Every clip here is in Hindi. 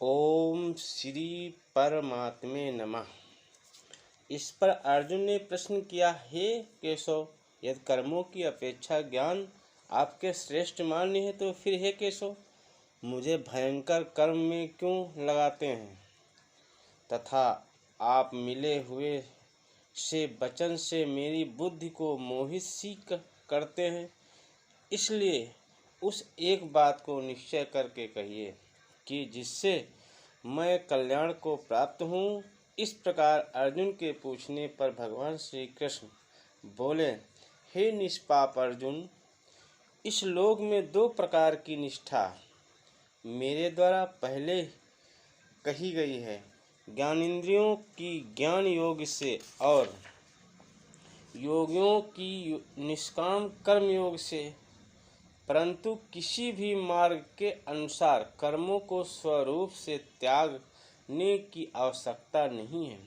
ओम श्री परमात्मे नमः। इस पर अर्जुन ने प्रश्न किया, हे केशव, यदि कर्मों की अपेक्षा ज्ञान आपके श्रेष्ठ मान्य है तो फिर हे केशव, मुझे भयंकर कर्म में क्यों लगाते हैं तथा आप मिले हुए से वचन से मेरी बुद्धि को मोहित सी करते हैं। इसलिए उस एक बात को निश्चय करके कहिए कि जिससे मैं कल्याण को प्राप्त हूँ। इस प्रकार अर्जुन के पूछने पर भगवान श्री कृष्ण बोले, हे निष्पाप अर्जुन, इस लोक में दो प्रकार की निष्ठा मेरे द्वारा पहले कही गई है, ज्ञानेंद्रियों की ज्ञान योग से और योगियों की निष्काम कर्म योग से। परंतु किसी भी मार्ग के अनुसार कर्मों को स्वरूप से त्यागने की आवश्यकता नहीं है,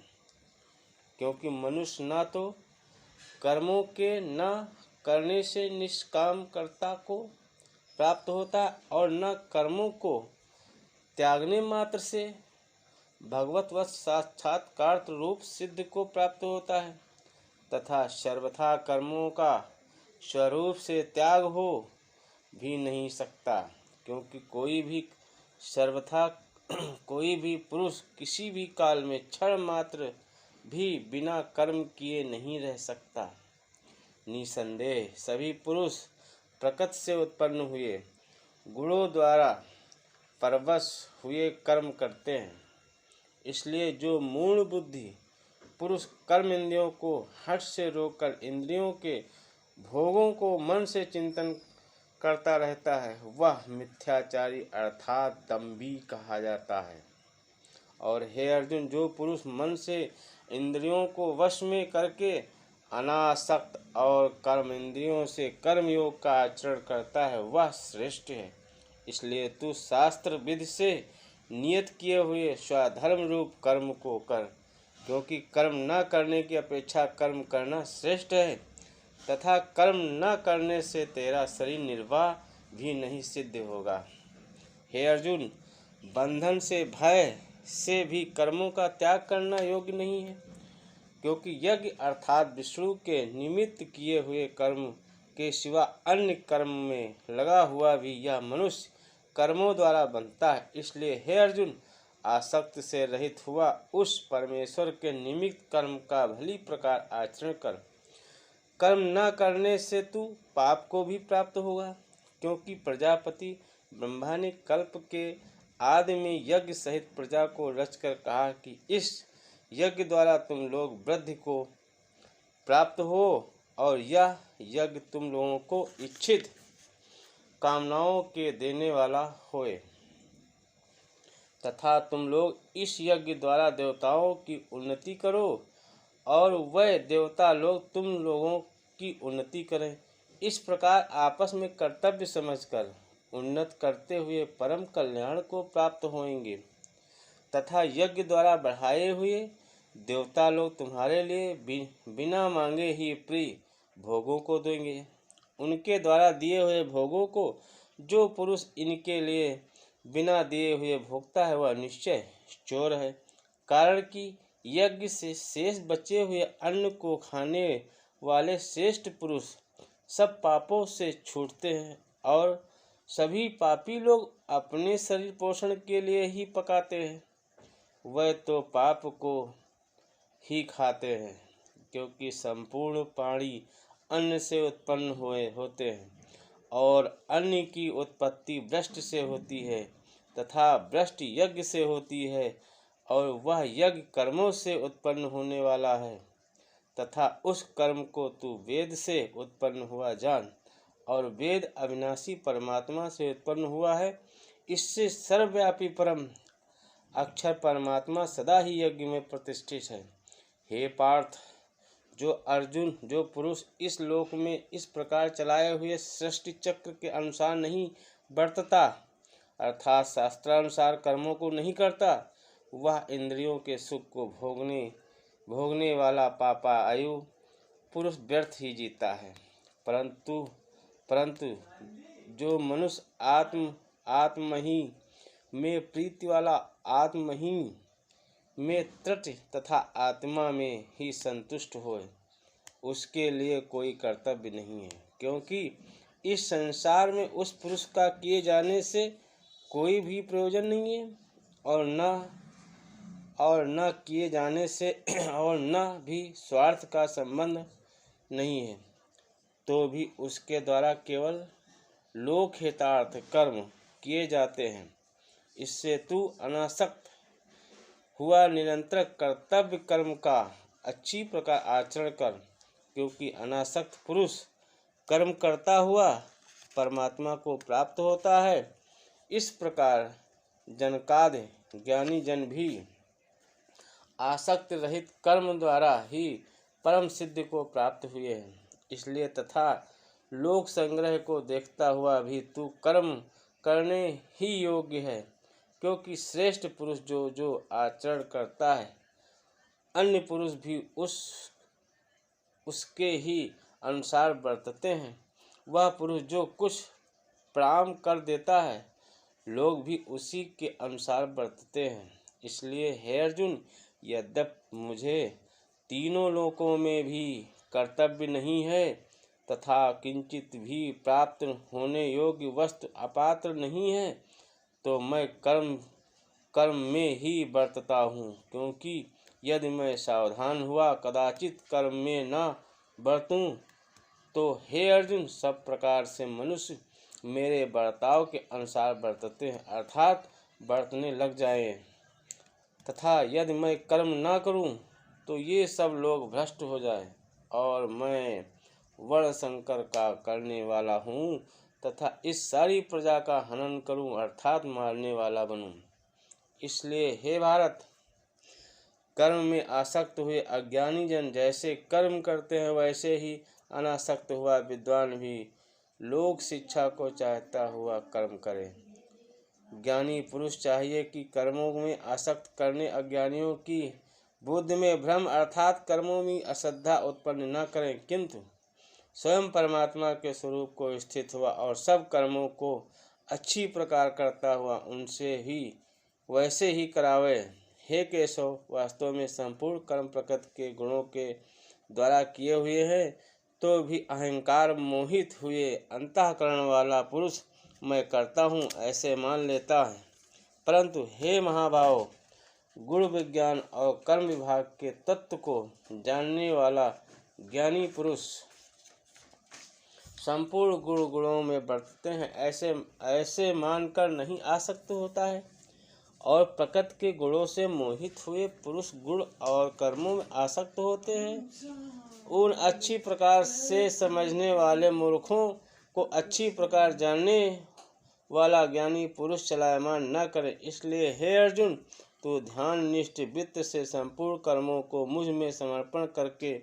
क्योंकि मनुष्य न तो कर्मों के न करने से निष्काम कर्ता को प्राप्त होता और न कर्मों को त्यागने मात्र से भगवतवत् साक्षात्कार रूप सिद्ध को प्राप्त होता है, तथा सर्वथा कर्मों का स्वरूप से त्याग हो भी नहीं सकता, क्योंकि कोई भी पुरुष किसी भी काल में क्षण मात्र भी बिना कर्म किए नहीं रह सकता। निसंदेह सभी पुरुष प्रकृति से उत्पन्न हुए गुणों द्वारा परवश हुए कर्म करते हैं। इसलिए जो मूढ़ बुद्धि पुरुष कर्म इंद्रियों को हठ से रोककर इंद्रियों के भोगों को मन से चिंतन करता रहता है, वह मिथ्याचारी अर्थात दंभी कहा जाता है। और हे अर्जुन, जो पुरुष मन से इंद्रियों को वश में करके अनासक्त और कर्म इंद्रियों से कर्म योग का आचरण करता है, वह श्रेष्ठ है। इसलिए तू शास्त्र विधि से नियत किए हुए स्वधर्म रूप कर्म को कर, क्योंकि कर्म न करने की अपेक्षा कर्म करना श्रेष्ठ है, तथा कर्म न करने से तेरा शरीर निर्वाह भी नहीं सिद्ध होगा। हे अर्जुन, बंधन से भय से भी कर्मों का त्याग करना योग्य नहीं है, क्योंकि यज्ञ अर्थात विष्णु के निमित्त किए हुए कर्म के सिवा अन्य कर्म में लगा हुआ भी यह मनुष्य कर्मों द्वारा बनता है। इसलिए हे अर्जुन, आसक्ति से रहित हुआ उस परमेश्वर के निमित्त कर्म का भली प्रकार आचरण कर। कर्म न करने से तू पाप को भी प्राप्त होगा, क्योंकि प्रजापति ब्रह्मा ने कल्प के आदि में यज्ञ सहित प्रजा को रचकर कहा कि इस यज्ञ द्वारा तुम लोग वृद्धि को प्राप्त हो और यह यज्ञ तुम लोगों को इच्छित कामनाओं के देने वाला होए, तथा तुम लोग इस यज्ञ द्वारा देवताओं की उन्नति करो और वह देवता लोग तुम लोगों की उन्नति करें। इस प्रकार आपस में कर्तव्य समझकर उन्नत करते हुए परम कल्याण को प्राप्त होंगे, तथा यज्ञ द्वारा बढ़ाए हुए देवता लोग तुम्हारे लिए बिना मांगे ही प्रिय भोगों को देंगे। उनके द्वारा दिए हुए भोगों को जो पुरुष इनके लिए बिना दिए हुए भोगता है, वह निश्चय चोर है। कारण कि यज्ञ से शेष बचे हुए अन्न को खाने वाले श्रेष्ठ पुरुष सब पापों से छूटते हैं, और सभी पापी लोग अपने शरीर पोषण के लिए ही पकाते हैं, वह तो पाप को ही खाते हैं, क्योंकि संपूर्ण प्राणी अन्न से उत्पन्न होते हैं और अन्न की उत्पत्ति वृष्टि से होती है तथा वृष्टि यज्ञ से होती है, और वह यज्ञ कर्मों से उत्पन्न होने वाला है, तथा उस कर्म को तू वेद से उत्पन्न हुआ जान, और वेद अविनाशी परमात्मा से उत्पन्न हुआ है। इससे सर्वव्यापी परम अक्षर परमात्मा सदा ही यज्ञ में प्रतिष्ठित है। हे पार्थ, जो पुरुष इस लोक में इस प्रकार चलाए हुए सृष्टि चक्र के अनुसार नहीं बरतता, अर्थात शास्त्रानुसार कर्मों को नहीं करता, वह इंद्रियों के सुख को भोगने वाला पापा आयु पुरुष व्यर्थ ही जीता है। परंतु जो मनुष्य आत्म ही में प्रीति वाला आत्महीन में तृट तथा आत्मा में ही संतुष्ट होए, उसके लिए कोई कर्तव्य नहीं है, क्योंकि इस संसार में उस पुरुष का किए जाने से कोई भी प्रयोजन नहीं है और न किए जाने से और न भी स्वार्थ का संबंध नहीं है, तो भी उसके द्वारा केवल लोक हितार्थ कर्म किए जाते हैं। इससे तू अनासक्त हुआ निरंतर कर्तव्य कर्म का अच्छी प्रकार आचरण कर, क्योंकि अनासक्त पुरुष कर्म करता हुआ परमात्मा को प्राप्त होता है। इस प्रकार जनकादि ज्ञानी जन भी आसक्त रहित कर्म द्वारा ही परम सिद्धि को प्राप्त हुए हैं। इसलिए तथा लोक संग्रह को देखता हुआ भी तू कर्म करने ही योग्य है, क्योंकि श्रेष्ठ पुरुष जो जो आचरण करता है अन्य पुरुष भी उसके ही अनुसार बरतते हैं। वह पुरुष जो कुछ प्रणाम कर देता है लोग भी उसी के अनुसार बरतते हैं। इसलिए हे अर्जुन, यद्यपि मुझे तीनों लोकों में भी कर्तव्य नहीं है तथा किंचित भी प्राप्त होने योग्य वस्तु अपात्र नहीं है, तो मैं कर्म में ही बरतता हूँ, क्योंकि यदि मैं सावधान हुआ कदाचित कर्म में न बरतूं तो हे अर्जुन, सब प्रकार से मनुष्य मेरे बर्ताव के अनुसार बरतते हैं, अर्थात बरतने लग जाएं, तथा यदि मैं कर्म न करूं तो ये सब लोग भ्रष्ट हो जाएं और मैं वर्ण संकर का करने वाला हूँ तथा इस सारी प्रजा का हनन करूं, अर्थात मारने वाला बनूं। इसलिए हे भारत, कर्म में आसक्त हुए अज्ञानी जन जैसे कर्म करते हैं वैसे ही अनासक्त हुआ विद्वान भी लोक शिक्षा को चाहता हुआ कर्म करे। ज्ञानी पुरुष चाहिए कि कर्मों में आसक्त करने अज्ञानियों की बुद्धि में भ्रम अर्थात कर्मों में अश्रद्धा उत्पन्न न करें, किंतु स्वयं परमात्मा के स्वरूप को स्थित हुआ और सब कर्मों को अच्छी प्रकार करता हुआ उनसे ही वैसे ही करावे। हे केशव, वास्तव में संपूर्ण कर्म प्रकृति के गुणों के द्वारा किए हुए हैं, तो भी अहंकार मोहित हुए अंतःकरण वाला पुरुष मैं करता हूँ ऐसे मान लेता है। परंतु हे महाभाव, गुण विज्ञान और कर्म विभाग के तत्व को जानने वाला ज्ञानी पुरुष संपूर्ण गुणों में बरतते हैं ऐसे मानकर नहीं आसक्त होता है, और प्रकृति के गुणों से मोहित हुए पुरुष गुण और कर्मों में आसक्त होते हैं। उन अच्छी प्रकार से समझने वाले मूर्खों को अच्छी प्रकार जानने वाला ज्ञानी पुरुष चलायमान न करे। इसलिए हे अर्जुन, तो ध्यान निष्ठ वित्त से संपूर्ण कर्मों को मुझ में समर्पण करके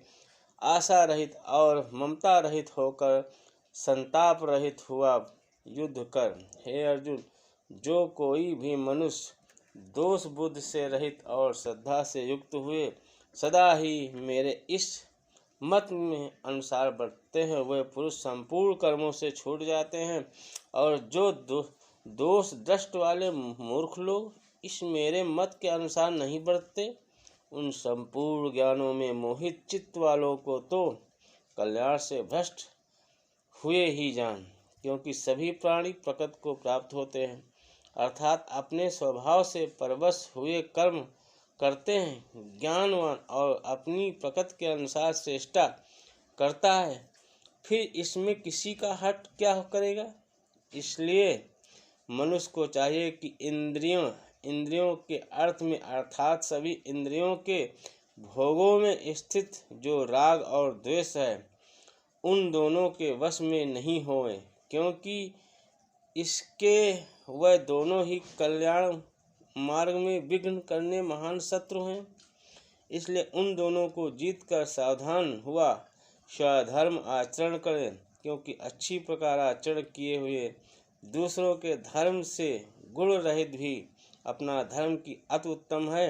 आशा रहित और ममता रहित होकर संताप रहित हुआ युद्ध कर। हे अर्जुन, जो कोई भी मनुष्य दोष बुद्धि से रहित और श्रद्धा से युक्त हुए सदा ही मेरे इस मत में अनुसार बरतते हैं, वह पुरुष संपूर्ण कर्मों से छूट जाते हैं। और जो दोष दृष्ट वाले मूर्ख लोग इस मेरे मत के अनुसार नहीं बरतते, उन संपूर्ण ज्ञानों में मोहित चित्त वालों को तो कल्याण से भ्रष्ट हुए ही जान, क्योंकि सभी प्राणी प्रकृति को प्राप्त होते हैं, अर्थात अपने स्वभाव से परवश हुए कर्म करते हैं। ज्ञानवान और अपनी प्रकृति के अनुसार चेष्टा करता है, फिर इसमें किसी का हट क्या करेगा। इसलिए मनुष्य को चाहिए कि इंद्रियों के अर्थ में अर्थात सभी इंद्रियों के भोगों में स्थित जो राग और द्वेष है उन दोनों के वश में नहीं होए, क्योंकि इसके वह दोनों ही कल्याण मार्ग में विघ्न करने महान शत्रु हैं। इसलिए उन दोनों को जीत कर सावधान हुआ स्वधर्म आचरण करें, क्योंकि अच्छी प्रकार आचरण किए हुए दूसरों के धर्म से गुण रहित भी अपना धर्म की अति उत्तम है।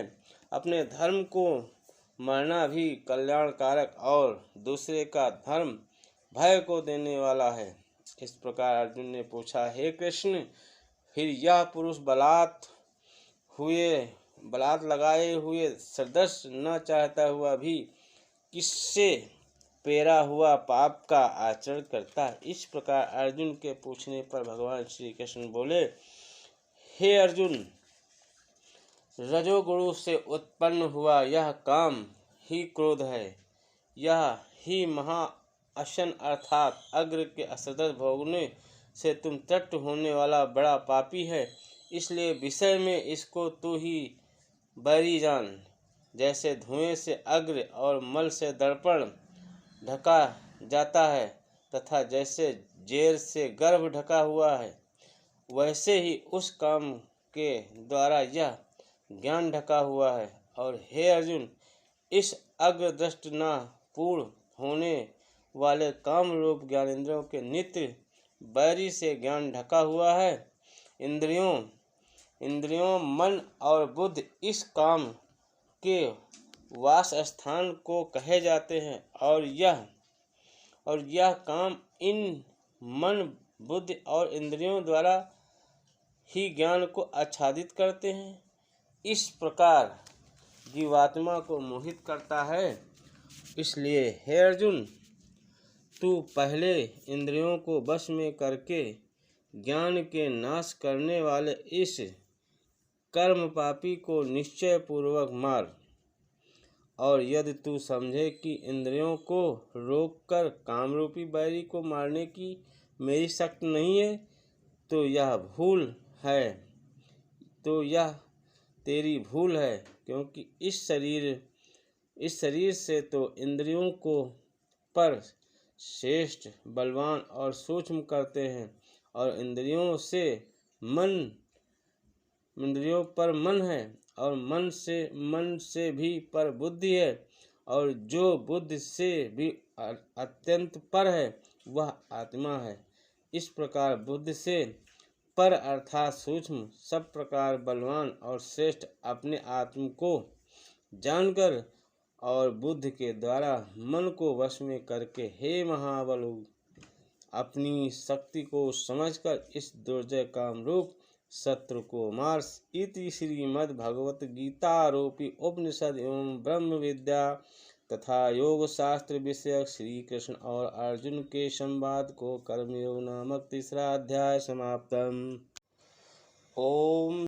अपने धर्म को मानना भी कल्याणकारक और दूसरे का धर्म भय को देने वाला है। इस प्रकार अर्जुन ने पूछा, हे कृष्ण, फिर यह पुरुष बलात् हुए बलात् लगाए हुए सदृश न चाहता हुआ भी किससे पेरा हुआ पाप का आचरण करता है। इस प्रकार अर्जुन के पूछने पर भगवान श्री कृष्ण बोले, हे अर्जुन, रजोगुण से उत्पन्न हुआ यह काम ही क्रोध है। यह ही महा अशन अर्थात अग्र के असदर भोगने से तुम तृप्त होने वाला बड़ा पापी है। इसलिए विषय में इसको तू ही बैरी जान। जैसे धुएं से अग्र और मल से दर्पण ढका जाता है तथा जैसे जेर से गर्भ ढका हुआ है, वैसे ही उस काम के द्वारा यह ज्ञान ढका हुआ है। और हे अर्जुन, इस अग्रदृष्टना पूर्ण होने वाले काम रूप ज्ञानेंद्रियों के नित्य बैरी से ज्ञान ढका हुआ है। इंद्रियों मन और बुद्धि इस काम के वास स्थान को कहे जाते हैं और यह काम इन मन बुद्धि और इंद्रियों द्वारा ही ज्ञान को आच्छादित करते हैं। इस प्रकार जीवात्मा को मोहित करता है। इसलिए हे अर्जुन, तू पहले इंद्रियों को वश में करके ज्ञान के नाश करने वाले इस कर्म पापी को निश्चय पूर्वक मार। और यदि तू समझे कि इंद्रियों को रोककर कामरूपी बैरी को मारने की मेरी शक्ति नहीं है, तो यह तेरी भूल है, क्योंकि इस शरीर से तो इंद्रियों को पर श्रेष्ठ, बलवान और सूक्ष्म करते हैं, और इंद्रियों पर मन है, और मन से भी पर बुद्धि है, और जो बुद्धि से भी अत्यंत पर है वह आत्मा है। इस प्रकार बुद्धि से पर अर्थात सूक्ष्म, सब प्रकार बलवान और श्रेष्ठ अपने आत्म को जानकर और बुद्धि के द्वारा मन को वश में करके, हे महाबलु, अपनी शक्ति को समझकर इस दुर्जय काम रूप शत्रु को मार। इति श्रीमद् भगवत गीता रूपी उपनिषद एवं ब्रह्म विद्या तथा योग शास्त्र विषयक श्री कृष्ण और अर्जुन के संवाद को कर्मयोग नामक तीसरा अध्याय समाप्तम्। ओम